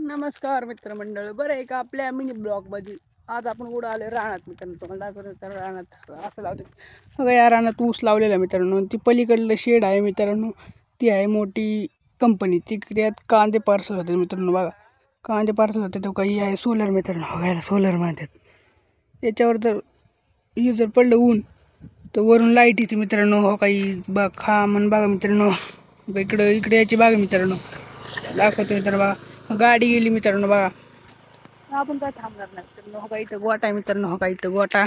नमस्कार मित्रमंडळ, बरं आहे का आपल्या मिनी ब्लॉगमध्ये. आज आपण कुठं आलो रानात मित्रांनो, तुम्हाला दाखवतो. तर रानात असं लावते बघा, या रानात ऊस लावलेला मित्रांनो. ती पलीकडलं शेड आहे मित्रांनो, ती आहे मोठी कंपनी. ती त्यात कांदे पार्सल होते मित्रांनो. बघा कांदे पार्सल होते, तो काही आहे सोलर मित्रांनो. बघायला सोलर म्हणतात याच्यावर. तर हे जर पडलं ऊन तर वरून लाईट येते मित्रांनो. हो काही बघा खा म्हण बघा मित्रांनो. इकडं इकडे याची बाग मित्रांनो, दाखवतो मित्रांनो. बघा गाडी गेली मित्रांनो. बघा आपण काय थांबणार नाही मित्रांनो. हो का इथं गोटा आहे मित्रांनो. हो का इथं गोटा,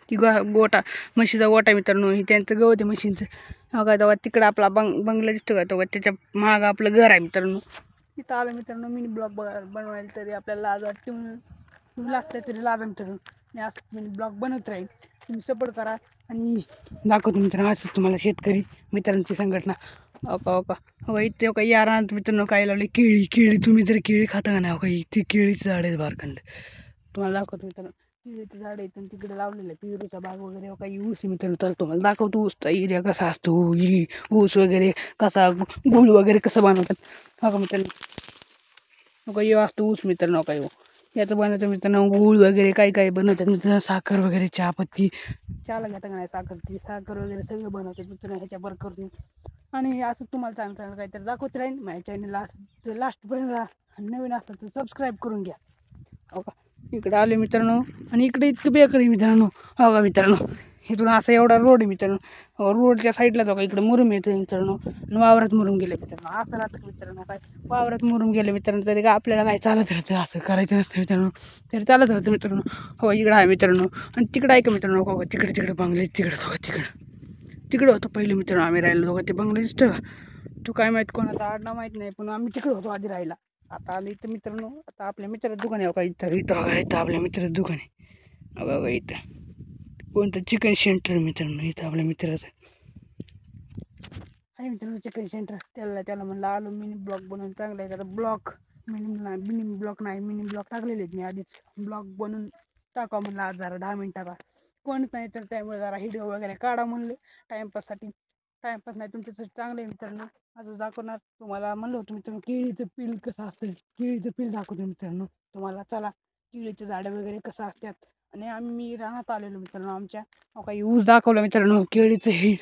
ती गोटा म्हशीचा गोटा मित्रांनो. ही त्यांचं गवत आहे म्हशींचं. हो का तेव्हा तिकडं आपला बंगला दिसतो का, तो त्याच्या मागं आपलं घर आहे मित्रांनो. तिथं आलं मित्रांनो मिनी ब्लॉग बनवायला. तरी आपल्याला लाज वाटते म्हणून तुम्ही लागताय तरी लाजा मित्रांनो. मी असं मिनी ब्लॉग बनवत राहील, तुम्ही सपोर्ट करा. आणि दाखवतो मित्रांनो असंच तुम्हाला शेतकरी मित्रांची संघटना. हो का इथे काही यारात मित्रांनो काय लावले, केळी. तुम्ही जर केळी खाता का नाही, काही ती केळीचं झाड आहे बारखंड. तुम्हाला दाखवतो मित्रांनो. केळीचं झाड आहे तिकडे लावलेलं आहे. पेरूचा बाग वगैरे काही ऊस मित्रांनो. तर तुम्हाला दाखवतो ऊसचा एरिया कसा असतो, ऊस वगैरे कसा, गुळ वगैरे कसं बनवतात. हो का मित्रांनो. काही असतो ऊस मित्रांनो. काही याचं बनवतं मित्रांनो. गुळ वगैरे काय बनवतात मित्रांनो. साखर वगैरे, चहापत्ती, चहाला घेता का नाही साखर वगैरे सगळं बनवतात मित्रांनो ह्याच्यावर करून. आणि असं तुम्हाला चांगलं काहीतरी दाखवत राहील माझ्या चॅनलला. असं लास्टपर्यंत राहा. नवीन असतं तर सबस्क्राईब करून घ्या. हो का इकडे आले मित्रांनो. आणि इकडे इतकं बेकारी मित्रांनो. हो का मित्रांनो, इथून असा एवढा रोड आहे मित्रांनो. रोडच्या साईडला जाऊ का इकडे मुरुम येतं मित्रांनो. आणि वावरात मुरुम गेले मित्रांनो. असं राहतं मित्रांनो. काय वावरात मुरुम गेले मित्रांनो तरी का आपल्याला काय चालत राहतं, असं करायचं नसतं मित्रांनो. तरी चालत राहतं मित्रांनो. हो इकडं आहे मित्रांनो. आणि तिकडं आहे का मित्रांनो. हो तिकडे बंगले तिकडं होतं पहिले मित्रांनो आम्ही राहिलो. दोघं ते बंगले दिसतं का, तू काय माहीत कोणाचा आडना माहीत नाही, पण आम्ही तिकडे होतो आधी राहायला. आता आलं इथं मित्रांनो. आता आपल्या मित्राचं दुकान आहे. का इथं आपल्या मित्राचं दुकान आहे. बघा इथं कोणतं चिकन सेंटर मित्रांनो. इथं आपल्या मित्राचं आहे मित्रांनो चिकन सेंटर. त्याला म्हणलं आलो मिनी ब्लॉग बनवून. चांगला आहे का ब्लॉग, मिनी ब्लॉग टाकलेले आहेत मी आधीच. ब्लॉग बनवून टाका म्हणलं आज जरा 10 मिनिटाचा. कोणच नाही तर त्यामुळे जरा व्हिडिओ वगैरे काढा म्हणलं टाईमपाससाठी. टाईमपास नाही तुमच्यासाठी चांगलं आहे मित्रांनो. असं दाखवणार तुम्हाला. म्हणलं होतं मित्रांनो केळीचं पील कसं असतं, केळीचं पील दाखवतो मित्रांनो तुम्हाला. चला केळीचे झाडं वगैरे कसं असतात. आणि आम्ही रानात आलेलो मित्रांनो आमच्या. काही ऊस दाखवलं मित्रांनो केळीचं. हे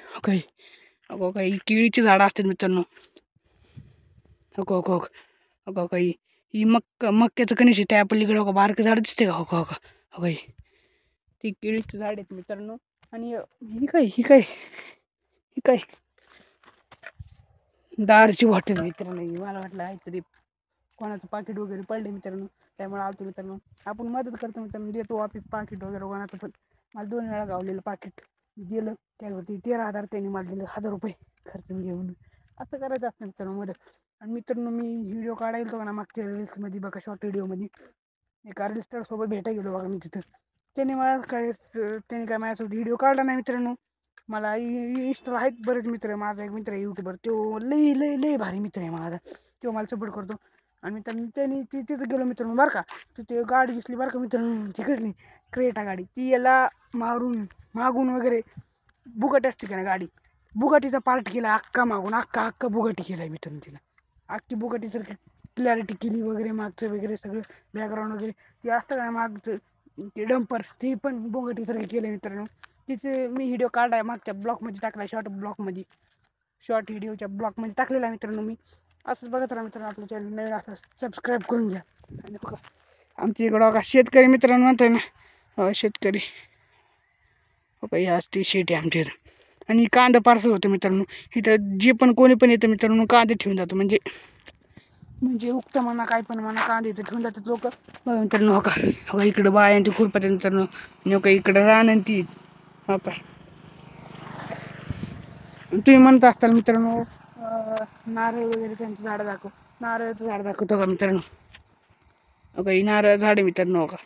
काही केळीची झाडं असतात मित्रांनो. काही ही मक्याचं कणीस आहे. त्या पलीकडे हो का बारकं झाड दिसते का. हो काही ती केळीचं झाड आहेत मित्रांनो. आणि ही काय दारची बॉटल मित्रांनो. मला वाटलं आहे तरी कोणाचं पाकिट वगैरे पडले मित्रांनो, त्यामुळे आलतो मित्रांनो. आपण मदत करतो मित्रांनो. देतो वापस पाकिट वगैरे कोणाचं. पण मला 2 वेळा गावलेलं पाकिट दिलं. त्यावरती 13,000 त्यांनी मला दिले. 1,000 रुपये खर्चून घेऊन. असं करायचं असतं मित्रांनो मदत. आणि मित्रांनो मी व्हिडिओ काढायला तो का ना मागच्या रील्समध्ये बघा, शॉर्ट व्हिडिओमध्ये एका रील्सस्टारसोबत भेटायला गेलो बघा मी तिथं. त्याने काय माझ्यासोबत व्हिडिओ काढला नाही मित्रांनो. मला इंस्टाला आहेत बरेच मित्र. माझा एक मित्र आहे यूट्यूबर, तो लई भारी मित्र आहे माझा. तो मला सपोर्ट करतो. आणि त्यांनी तिथं गेलो मित्रांनो बरं का. तिथे गाडी दिसली बरं का मित्रांनो. ती कसली क्रेटा गाडी, ती याला मागून वगैरे बुगाटी असते का ना गाडी, बुगाटीचा पार्ट केला अख्खा मागून. अख्खा बुगाटी केला आहे मित्रांनो तिला. अख्खी बुगाटीसारखी क्लॅरिटी केली वगैरे. मागचं वगैरे सगळं बॅकग्राऊंड वगैरे ते असतं का मागचं ते डंपर, ते पण बुगाटीसारखं केलं आहे मित्रांनो. तिथे मी व्हिडिओ काढला आहे मागच्या ब्लॉकमध्ये टाकला. शॉर्ट व्हिडिओच्या ब्लॉकमध्ये टाकलेला आहे मित्रांनो मी. असंच बघत राहा मित्रांनो. आपल्या चॅनल नवीन असं सबस्क्राईब करून घ्या. आणि बघा आमच्या इकडं बघा शेतकरी मित्रांनो म्हणतात ना, शेतकरी हो का. ही असते शेती आमच्या इथं. आणि कांदा पार्सल होतं मित्रांनो. इथं जे पण कोणी पण येतं मित्रांनो कांदे ठेवून जातो. म्हणजे उगतं म्हणा काय पण म्हणा, कांदे इथं ठेवून जातात लोक. बघा मित्रांनो. हो का इकडं बाय आणि ती खुरपात मित्रांनो. आणि का इकडं रान आणि ती हो का. तुम्ही म्हणत असताल मित्रांनो नारळ वगैरे त्यांचं झाडं दाखव. नारळाचं झाड दाखवतो का मित्रांनो. हो का ही नारळ झाड आहे मित्रांनो. हो का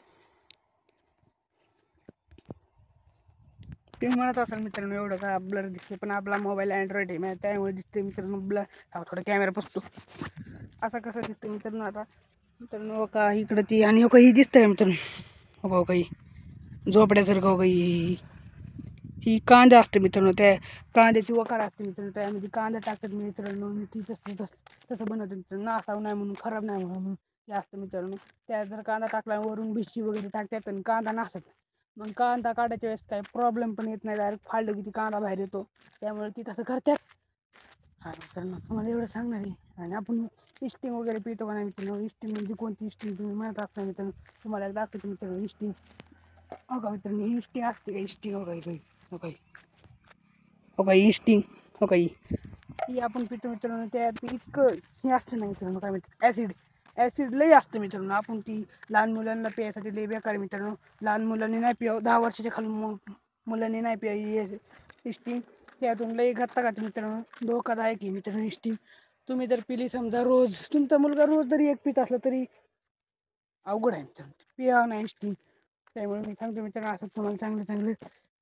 तुम्ही म्हणत असाल मित्रांनो एवढं का ब्लर दिसते, पण आपला मोबाईल अँड्रॉइड आहे त्यामुळे दिसते मित्रांनो ब्लर. थोडा कॅमेरा बसतो असा कसं दिसतं मित्रांनो. आता मित्रांनो का इकडं ती आणि हो का ही दिसतंय मित्रांनो. हो काही झोपड्यासारखं. हो काही ही कांदा असते मित्रांनो. त्या कांद्याची वकार असते मित्रांनो. त्यामध्ये कांदा टाकतात मित्रांनो. ती तसं बनवते मित्रांनो. नासाव नाही म्हणून, खराब नाही म्हणून. हे असतं मित्रांनो. त्यात जर कांदा टाकला वरून भिशी वगैरे टाकतात आणि कांदा नसत, मग कांदा काढायच्या वेळेस काही प्रॉब्लेम पण येत नाही, डायरेक्ट फाडलं की ती कांदा बाहेर येतो. त्यामुळे ती तसं करतात. हा मित्रांनो तुम्हाला एवढं सांगणार आहे. आणि आपण इस्टिंग वगैरे पितो का नाही मित्रांनो, इस्टिंग म्हणजे कोणती इस्टिंग तुम्ही म्हणत असता मित्रांनो, तुम्हाला दाखवतो मित्रांनो इस्टिंग. हो का मित्रांनो, ही इस्टिंग असते का, इस्टिंग हो काही हो काही हो काही इस्टिंग हो काही ही आपण पितो मित्रांनो. त्यात इतकं हे असतं नाही मित्रांनो, काय म्हणतात ॲसिड लई असतं मित्रांनो. आपण ती लहान मुलांना प्यायसाठी लई बेकार मित्रांनो. लहान मुलांनी नाही प्यावं, 10 वर्षाच्या खाली मुलांनी नाही प्यावी इस्टिंग. त्यातून लई घातक मित्रांनो, धोकादायक आहे मित्रांनो इस्टिंग. तुम्ही जर पिली समजा रोज, तुमचा मुलगा रोज जरी एक पित असला तरी अवघड आहे मित्रांनो, पियावं नाही इस्टिंग. त्यामुळे मी सांगतो मित्रांनो, असं तुम्हाला चांगले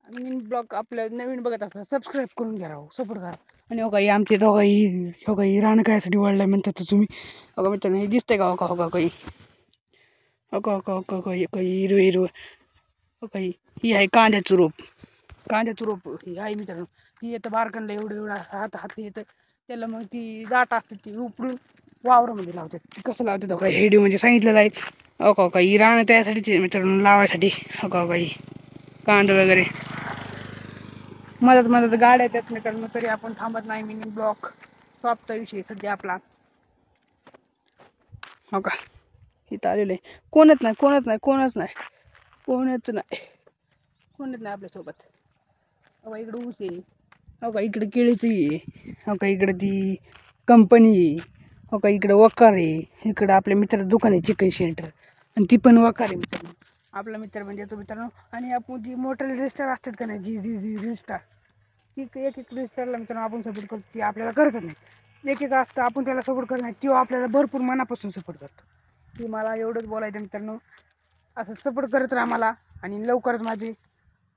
नवीन ब्लॉग आपल्या नवीन बघत असला सबस्क्राईब करून घ्या, राहू सपोर्ट करा. आणि हो काही आमचे दोघंही हो काही रान कायसाठी वळला म्हणतात तुम्ही. हो मित्रांनो, हे दिसतंय का, हो का काही काही हिरवं हो काही ही आहे कांद्याचं रोप ही आहे मित्रांनो. ती येतं बारकांना एवढं असं हात येतं त्याला, मग ती दाट असते ती उपडून वावरामध्ये लावतात. ती कसं लावतात हो काही हेडिओ म्हणजे सांगितलेलं आहे. हो काही रान त्यासाठीच मित्रांनो, लावायसाठी. हो काही कांदा वगैरे मदत गाड्या येतात मित्रांनो, तरी आपण थांबत नाही. मिनी ब्लॉक टॉपचा विषय सध्या आपला. हो का इथं आलेलं आहे, कोणच नाही आपल्यासोबत. हो इकडं ऊस आहे, हो का इकडं केळीचं आहे, हो का इकडं ती कंपनी आहे, हो का इकडं वकार आहे, इकडं आपल्या मित्राचं दुकान आहे चिकन सेंटर, आणि ती पण वकार आहे मित्रांनो. आपला मित्र म्हणजे तो मित्रांनो. आणि आपण जी मोटर रजिस्टर असतात का नाही, जी रजिस्टर, ती एक रजिस्टरला मित्रांनो आपण सपोर्ट करतो, ती आपल्याला करतच नाही. एक असतं आपण त्याला सपोर्ट करत नाही, तो आपल्याला भरपूर मनापासून सपोर्ट करतो. ती मला एवढंच बोलायचं मित्रांनो, असं सपोर्ट करत राहा मला. आणि लवकरच माझे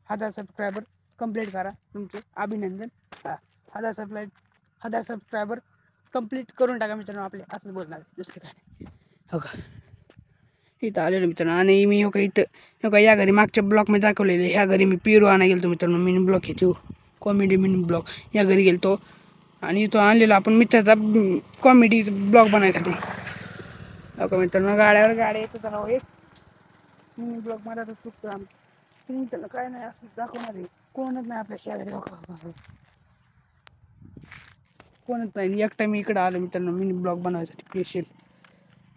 1000 सबस्क्रायबर कंप्लीट करा. तुमचे अभिनंदन. 1000 सबस्क्रायबर कंप्लीट करून टाका मित्रांनो आपले, असंच बोलणार दुसरं काय नाही. हो का इथं आलेलो मित्रांनो. आणि मी हो का इथं हो का या घरी मागच्या ब्लॉकमध्ये दाखवलेले, ह्या घरी मी पेरू आणायला गेलो मित्रांनो. मिनी ब्लॉक येतो, कॉमेडी मिनी ब्लॉक, या घरी गेलो. आणि तो आणलेला आपण मित्राचा कॉमेडी ब्लॉग बनायसाठी. हो का मित्रांनो, गाड्या येतो त्याला एक मिनी ब्लॉग मला तर चुकतो तुम्ही त्याला काय नाही असं दाखवणार आहे. कोणच नाही आपल्या शेजारी, कोणच नाही. एकटा मी इकडं आलो मित्रांनो मिनी ब्लॉग बनवायसाठी स्पेशल.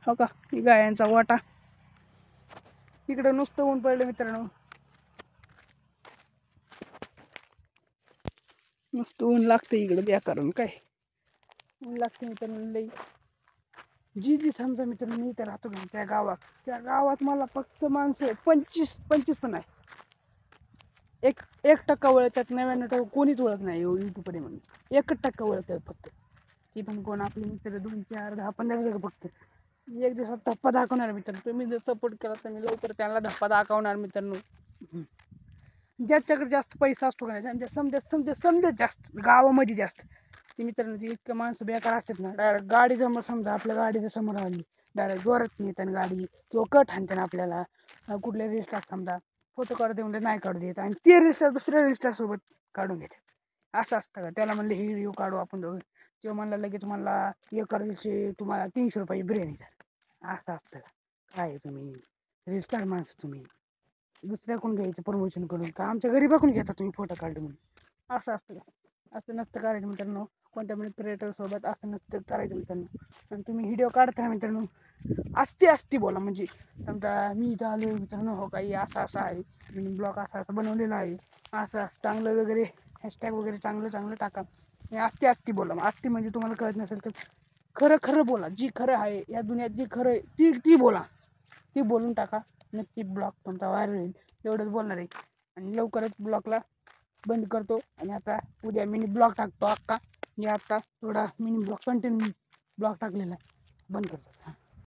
हो का ही गायांचा वाटा, इकडं नुसतं ऊन पडलं मित्रांनो, नुसतं ऊन लागतं इकडं बेकारून. काय ऊन लागतं मित्रांनो लई. जी समजा मित्रांनो मी इथं राहतो ना त्या गावात मला फक्त माणसं 25 पण आहे. 1% ओळखतात, 99% कोणीच ओळख नाही यूट्यूबमध्ये म्हणून. 1% ओळखतात फक्त, ती पण कोण आपले मित्र 2, 4, 10, 15 जण फक्त. एक दिवसात धप्पा दाखवणार मित्रांनो. तुम्ही जर सपोर्ट केला तर मी लवकर त्यांना धप्पा दाखवणार मित्रांनो. ज्याच्याकडे जास्त पैसा असतो का नाही, समजा जास्त गावामध्ये जास्त ते मित्रांनो, ती इतकं माणसं बेकार असतात ना, डायरेक्ट गाडी समजा आपल्या गाडीच्या समोर आली, डायरेक्ट जोरात नेतात गाडी किंवा कट हाणतात आपल्याला. कुठल्या रजिस्टर समजा फोटो काढू दे म्हणजे नाही काढू देत, आणि ते रजिस्टर दुसऱ्या रजिस्टरसोबत काढून घेतात. असं असतं का. त्याला म्हणलं हे व्हिडिओ काढू आपण दोघं, किंवा म्हणलं लगेच म्हणला एकरचे तुम्हाला 300 रुपये बिर्याणीचा. असं असतं का. काय तुम्ही रजिस्टर माणसं, तुम्ही दुसऱ्याकडून घ्यायचं प्रमोशन करून का आमच्या घरी बघून घेता तुम्ही फोटो काढून म्हणून. असं असतं का. असं नसतं करायचं मित्रांनो. कोणत्या क्रिएटरसोबत असं नसतं करायचं मित्रांनो. आणि तुम्ही व्हिडिओ काढता मित्रांनो, असते बोला. म्हणजे समजा मी इथं आलो मित्रांनो, हो काही असं आहे, मी ब्लॉग असं बनवलेलं आहे, असं चांगलं वगैरे हॅशटॅग वगैरे चांगलं टाका. असते बोला. असते म्हणजे तुम्हाला कळत नसेल तर खरं बोला. जी खरं आहे या दुनियात, जी खरं आहे ती बोला. ती बोलून टाका, नक्की ब्लॉग तुमचा व्हायरल होईल. एवढंच बोलणार आहे. आणि लवकरच ब्लॉगला बंद करतो, आणि आता उद्या मिनी ब्लॉग टाकतो. मी आता थोडा मिनी ब्लॉग कंटिन्यू ब्लॉग टाकलेला बंद करतो.